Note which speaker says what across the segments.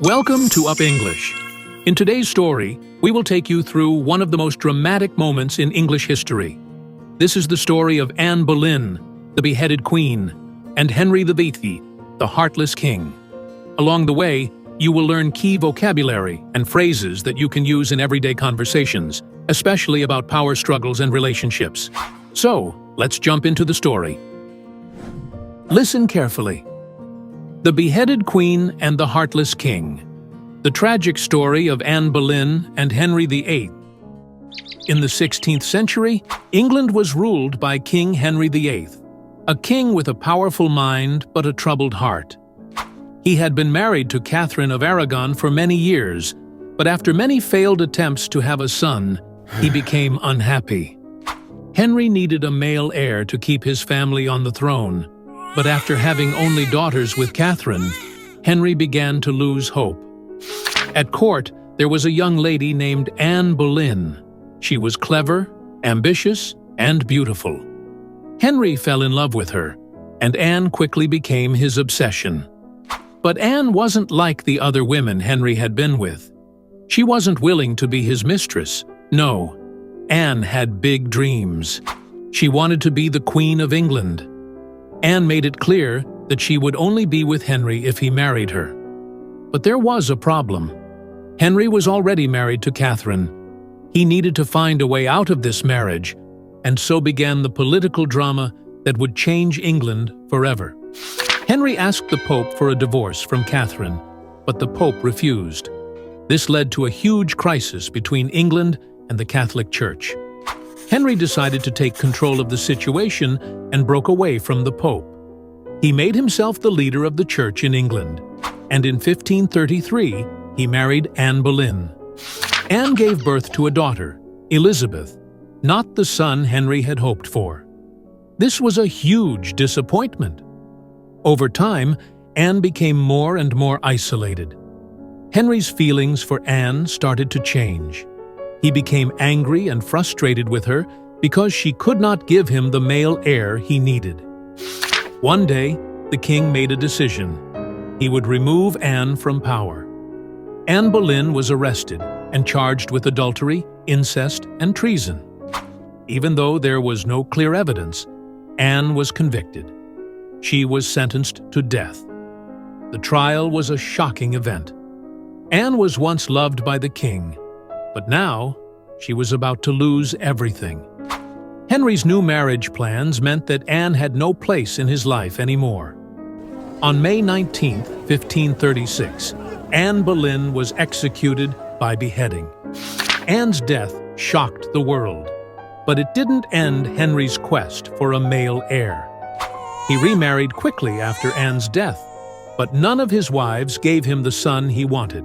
Speaker 1: Welcome to UpEnglish. In today's story, we will take you through one of the most dramatic moments in English history. This is the story of Anne Boleyn, the beheaded queen, and Henry VIII, the heartless king. Along the way, you will learn key vocabulary and phrases that you can use in everyday conversations, especially about power struggles and relationships. So, let's jump into the story. Listen carefully. The Beheaded Queen and the Heartless King. The tragic story of Anne Boleyn and Henry VIII. In the 16th century, England was ruled by King Henry VIII, a king with a powerful mind but a troubled heart. He had been married to Catherine of Aragon for many years, but after many failed attempts to have a son, he became unhappy. Henry needed a male heir to keep his family on the throne, but after having only daughters with Catherine, Henry began to lose hope. At court, there was a young lady named Anne Boleyn. She was clever, ambitious, and beautiful. Henry fell in love with her, and Anne quickly became his obsession. But Anne wasn't like the other women Henry had been with. She wasn't willing to be his mistress. No, Anne had big dreams. She wanted to be the Queen of England. Anne made it clear that she would only be with Henry if he married her. But there was a problem. Henry was already married to Catherine. He needed to find a way out of this marriage, and so began the political drama that would change England forever. Henry asked the Pope for a divorce from Catherine, but the Pope refused. This led to a huge crisis between England and the Catholic Church. Henry decided to take control of the situation and broke away from the Pope. He made himself the leader of the Church in England, and in 1533 he married Anne Boleyn. Anne gave birth to a daughter, Elizabeth, not the son Henry had hoped for. This was a huge disappointment. Over time, Anne became more and more isolated. Henry's feelings for Anne started to change. He became angry and frustrated with her because she could not give him the male heir he needed. One day, the king made a decision. He would remove Anne from power. Anne Boleyn was arrested and charged with adultery, incest, and treason. Even though there was no clear evidence, Anne was convicted. She was sentenced to death. The trial was a shocking event. Anne was once loved by the king, but now she was about to lose everything. Henry's new marriage plans meant that Anne had no place in his life anymore. On May 19, 1536, Anne Boleyn was executed by beheading. Anne's death shocked the world, but it didn't end Henry's quest for a male heir. He remarried quickly after Anne's death, but none of his wives gave him the son he wanted.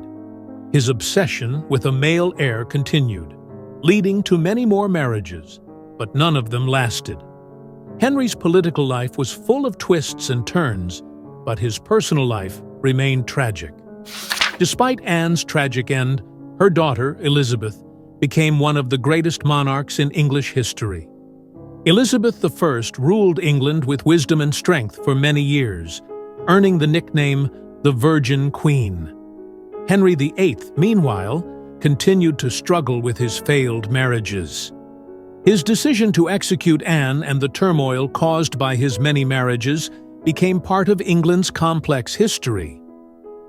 Speaker 1: His obsession with a male heir continued, leading to many more marriages, but none of them lasted. Henry's political life was full of twists and turns, but his personal life remained tragic. Despite Anne's tragic end, her daughter, Elizabeth, became one of the greatest monarchs in English history. Elizabeth I ruled England with wisdom and strength for many years, earning the nickname the Virgin Queen. Henry VIII, meanwhile, continued to struggle with his failed marriages. His decision to execute Anne and the turmoil caused by his many marriages became part of England's complex history.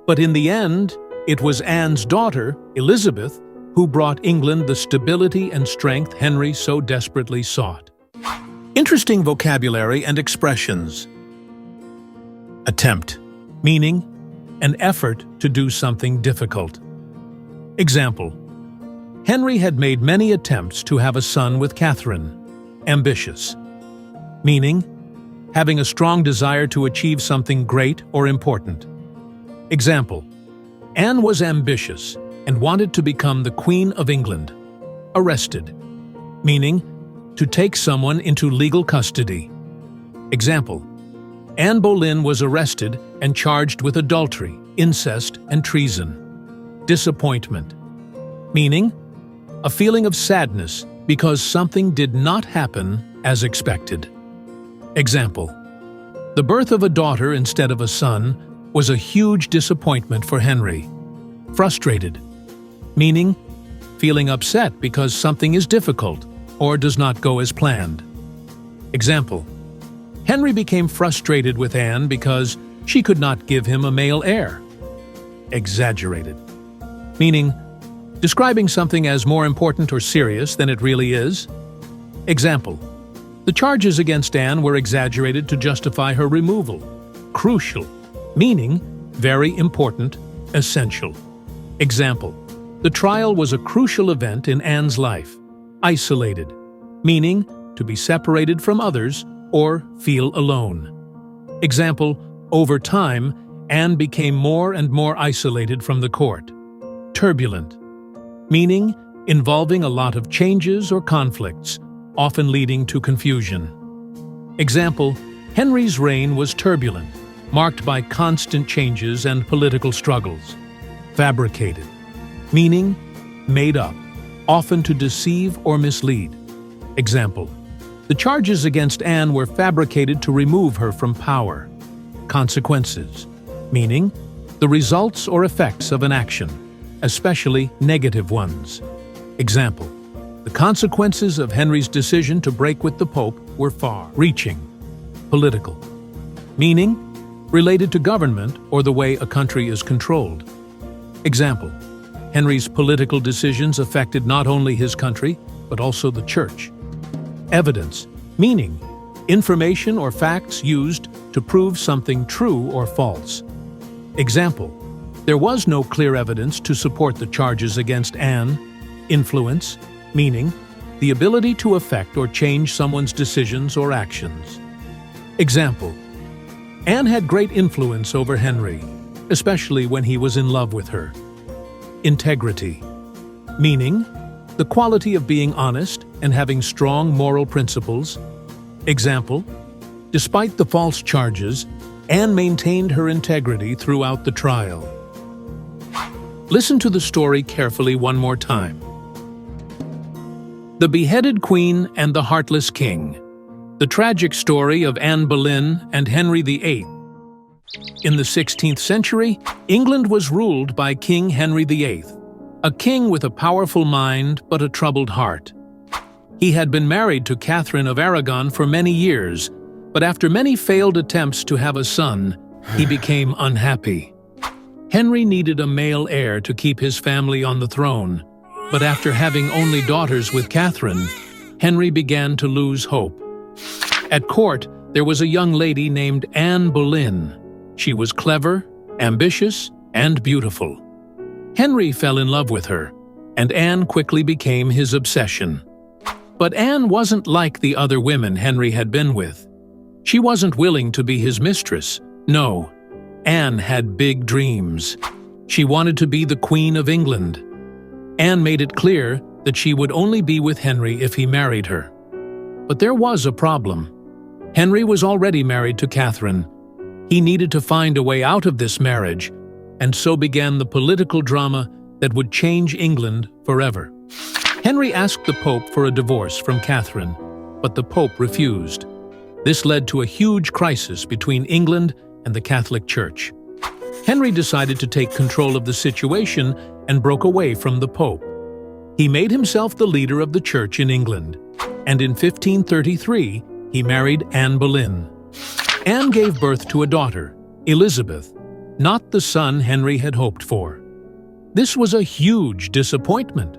Speaker 1: But in the end, it was Anne's daughter, Elizabeth, who brought England the stability and strength Henry so desperately sought. Interesting vocabulary and expressions. Attempt, meaning an effort to do something difficult. Example: Henry had made many attempts to have a son with Catherine. Ambitious, meaning having a strong desire to achieve something great or important. Example: Anne was ambitious and wanted to become the Queen of England. Arrested, meaning to take someone into legal custody. Example: Anne Boleyn was arrested and charged with adultery, incest, and treason. Disappointment, meaning a feeling of sadness because something did not happen as expected. Example: The birth of a daughter instead of a son was a huge disappointment for Henry. Frustrated, meaning feeling upset because something is difficult or does not go as planned. Example: Henry became frustrated with Anne because she could not give him a male heir. Exaggerated, meaning describing something as more important or serious than it really is. Example: the charges against Anne were exaggerated to justify her removal. Crucial, meaning very important, essential. Example: the trial was a crucial event in Anne's life. Isolated, meaning to be separated from others or feel alone. Example: over time, Anne became more and more isolated from the court. Turbulent, meaning involving a lot of changes or conflicts, often leading to confusion. Example: Henry's reign was turbulent, marked by constant changes and political struggles. Fabricated, meaning made up, often to deceive or mislead. Example: the charges against Anne were fabricated to remove her from power. Consequences, meaning the results or effects of an action, especially negative ones. Example: the consequences of Henry's decision to break with the Pope were far-reaching. Political, meaning related to government or the way a country is controlled. Example: Henry's political decisions affected not only his country, but also the church. Evidence, meaning information or facts used to prove something true or false. Example: there was no clear evidence to support the charges against Anne. Influence, meaning the ability to affect or change someone's decisions or actions. Example: Anne had great influence over Henry, especially when he was in love with her. Integrity, meaning the quality of being honest and having strong moral principles. Example: despite the false charges, Anne maintained her integrity throughout the trial. Listen to the story carefully one more time. The Beheaded Queen and the Heartless King. The tragic story of Anne Boleyn and Henry VIII. In the 16th century, England was ruled by King Henry VIII, a king with a powerful mind but a troubled heart. He had been married to Catherine of Aragon for many years, but after many failed attempts to have a son, he became unhappy. Henry needed a male heir to keep his family on the throne, but after having only daughters with Catherine, Henry began to lose hope. At court, there was a young lady named Anne Boleyn. She was clever, ambitious, and beautiful. Henry fell in love with her, and Anne quickly became his obsession. But Anne wasn't like the other women Henry had been with. She wasn't willing to be his mistress. No, Anne had big dreams. She wanted to be the Queen of England. Anne made it clear that she would only be with Henry if he married her. But there was a problem. Henry was already married to Catherine. He needed to find a way out of this marriage, and so began the political drama that would change England forever. Henry asked the Pope for a divorce from Catherine, but the Pope refused. This led to a huge crisis between England and the Catholic Church. Henry decided to take control of the situation and broke away from the Pope. He made himself the leader of the Church in England, and in 1533 he married Anne Boleyn. Anne gave birth to a daughter, Elizabeth, not the son Henry had hoped for. This was a huge disappointment.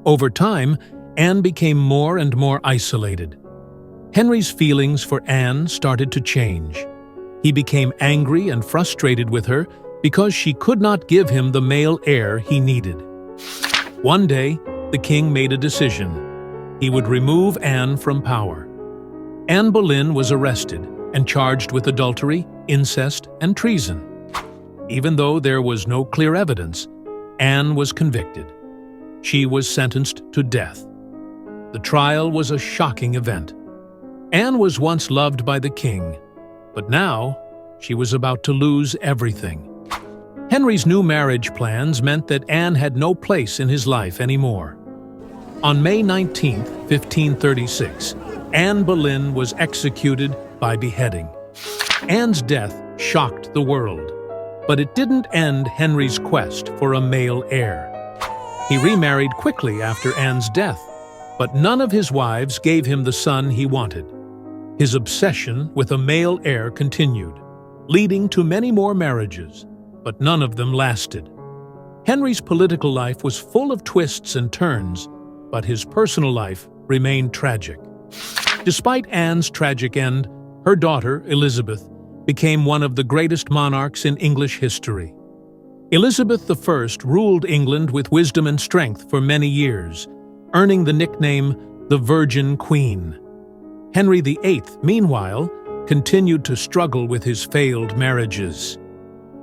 Speaker 1: Over time, Anne became more and more isolated. Henry's feelings for Anne started to change. He became angry and frustrated with her because she could not give him the male heir he needed. One day, the king made a decision. He would remove Anne from power. Anne Boleyn was arrested and charged with adultery, incest, and treason. Even though there was no clear evidence, Anne was convicted. She was sentenced to death. The trial was a shocking event. Anne was once loved by the king, but now she was about to lose everything. Henry's new marriage plans meant that Anne had no place in his life anymore. On May 19, 1536, Anne Boleyn was executed by beheading. Anne's death shocked the world. But it didn't end Henry's quest for a male heir. He remarried quickly after Anne's death, but none of his wives gave him the son he wanted. His obsession with a male heir continued, leading to many more marriages, but none of them lasted. Henry's political life was full of twists and turns, but his personal life remained tragic. Despite Anne's tragic end, her daughter, Elizabeth, became one of the greatest monarchs in English history. Elizabeth I ruled England with wisdom and strength for many years, earning the nickname the Virgin Queen. Henry VIII, meanwhile, continued to struggle with his failed marriages.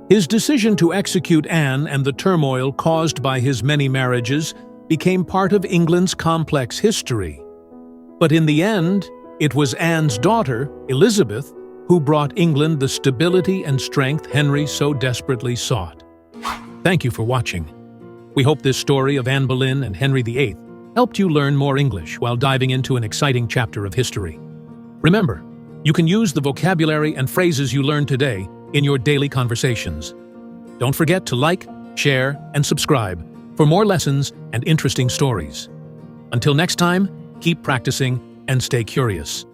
Speaker 1: His decision to execute Anne and the turmoil caused by his many marriages became part of England's complex history. But in the end, it was Anne's daughter, Elizabeth, who brought England the stability and strength Henry so desperately sought. Thank you for watching. We hope this story of Anne Boleyn and Henry VIII helped you learn more English while diving into an exciting chapter of history. Remember, you can use the vocabulary and phrases you learned today in your daily conversations. Don't forget to like, share, and subscribe for more lessons and interesting stories. Until next time, keep practicing and stay curious.